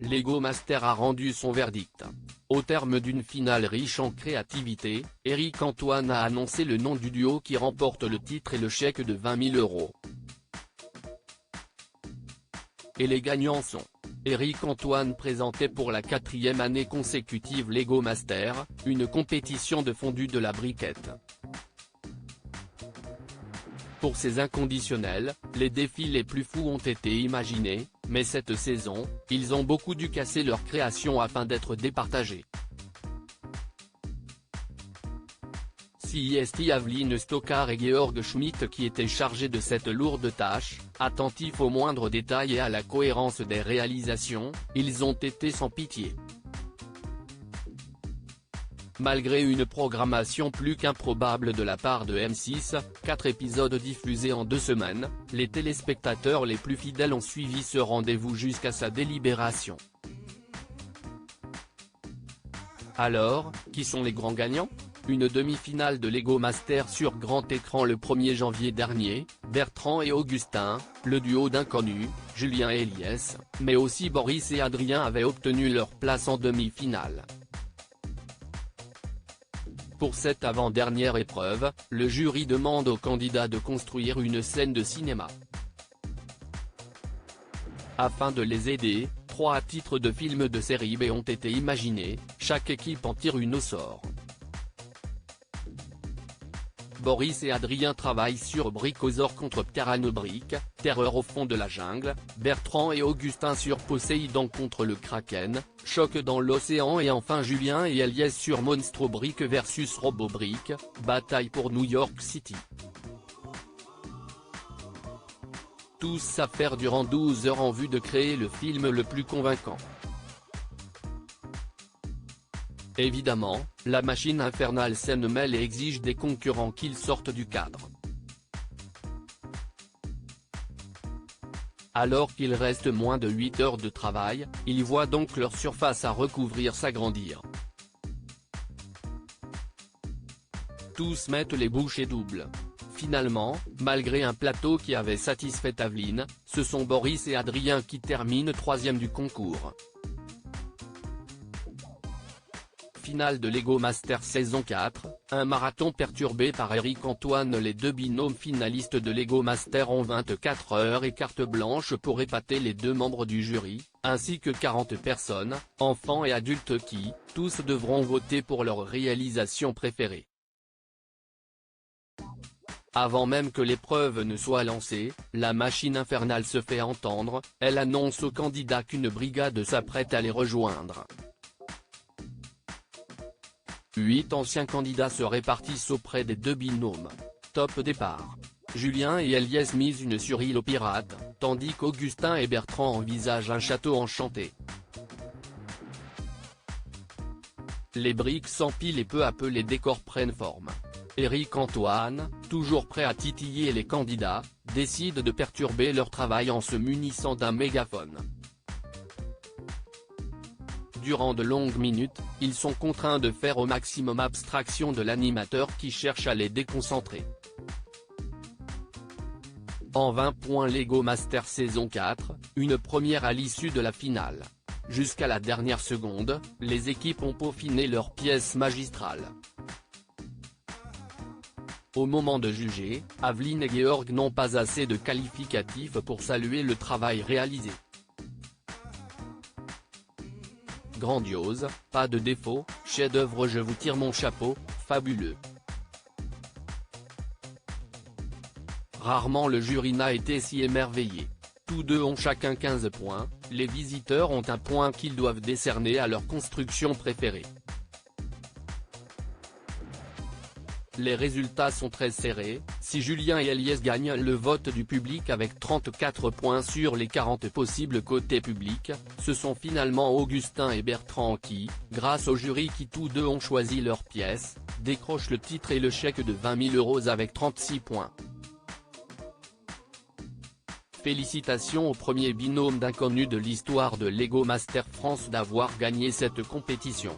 Lego Master a rendu son verdict. Au terme d'une finale riche en créativité, Éric Antoine a annoncé le nom du duo qui remporte le titre et le chèque de 20 000 €. Et les gagnants sont Éric Antoine, présenté pour la 4e année consécutive Lego Master, une compétition de fondu de la briquette. Pour ces inconditionnels, les défis les plus fous ont été imaginés, mais cette saison, ils ont beaucoup dû casser leur création afin d'être départagés. CIST Aveline Stockard et Georg Schmidt qui étaient chargés de cette lourde tâche, attentifs aux moindres détails et à la cohérence des réalisations, ils ont été sans pitié. Malgré une programmation plus qu'improbable de la part de M6, 4 épisodes diffusés en 2 semaines, les téléspectateurs les plus fidèles ont suivi ce rendez-vous jusqu'à sa délibération. Alors, qui sont les grands gagnants ? Une demi-finale de Lego Master sur grand écran le 1er janvier dernier, Bertrand et Augustin, le duo d'inconnus, Julien et Eliès, mais aussi Boris et Adrien avaient obtenu leur place en demi-finale. Pour cette avant-dernière épreuve, le jury demande aux candidats de construire une scène de cinéma. Afin de les aider, 3 titres de films de série B ont été imaginés, chaque équipe en tire une au sort. Boris et Adrien travaillent sur Bricosaur contre Pteranobrique, Terreur au fond de la jungle, Bertrand et Augustin sur Poséidon contre le Kraken, Choc dans l'océan et enfin Julien et Eliès sur Monstrobrick vs Robobrick, Bataille pour New York City. Tous s'affairent durant 12 heures en vue de créer le film le plus convaincant. Évidemment, la machine infernale s'en mêle et exige des concurrents qu'ils sortent du cadre. Alors qu'il reste moins de 8 heures de travail, ils voient donc leur surface à recouvrir s'agrandir. Tous mettent les bouchées doubles. Finalement, malgré un plateau qui avait satisfait Aveline, ce sont Boris et Adrien qui terminent 3e du concours. Finale de Lego Master saison 4, un marathon perturbé par Éric Antoine. Les 2 binômes finalistes de Lego Master ont 24 heures et carte blanche pour épater les 2 membres du jury, ainsi que 40 personnes, enfants et adultes qui, tous devront voter pour leur réalisation préférée. Avant même que l'épreuve ne soit lancée, la machine infernale se fait entendre, elle annonce aux candidats qu'une brigade s'apprête à les rejoindre. 8 anciens candidats se répartissent auprès des 2 binômes. Top départ. Julien et Eliès misent une sur île aux pirates, tandis qu'Augustin et Bertrand envisagent un château enchanté. Les briques s'empilent et peu à peu les décors prennent forme. Éric Antoine, toujours prêt à titiller les candidats, décide de perturber leur travail en se munissant d'un mégaphone. Durant de longues minutes, ils sont contraints de faire au maximum abstraction de l'animateur qui cherche à les déconcentrer. En 20 points Lego Master saison 4, une première à l'issue de la finale. Jusqu'à la dernière seconde, les équipes ont peaufiné leur pièce magistrale. Au moment de juger, Aveline et Georg n'ont pas assez de qualificatifs pour saluer le travail réalisé. Grandiose, pas de défaut, chef-d'œuvre, je vous tire mon chapeau, fabuleux. Rarement le jury n'a été si émerveillé. Tous 2 ont chacun 15 points, les visiteurs ont un point qu'ils doivent décerner à leur construction préférée. Les résultats sont très serrés, si Julien et Eliès gagnent le vote du public avec 34 points sur les 40 possibles côté public, ce sont finalement Augustin et Bertrand qui, grâce au jury qui tous 2 ont choisi leur pièce, décrochent le titre et le chèque de 20 000 € avec 36 points. Félicitations au premier binôme d'inconnus de l'histoire de Lego Master France d'avoir gagné cette compétition.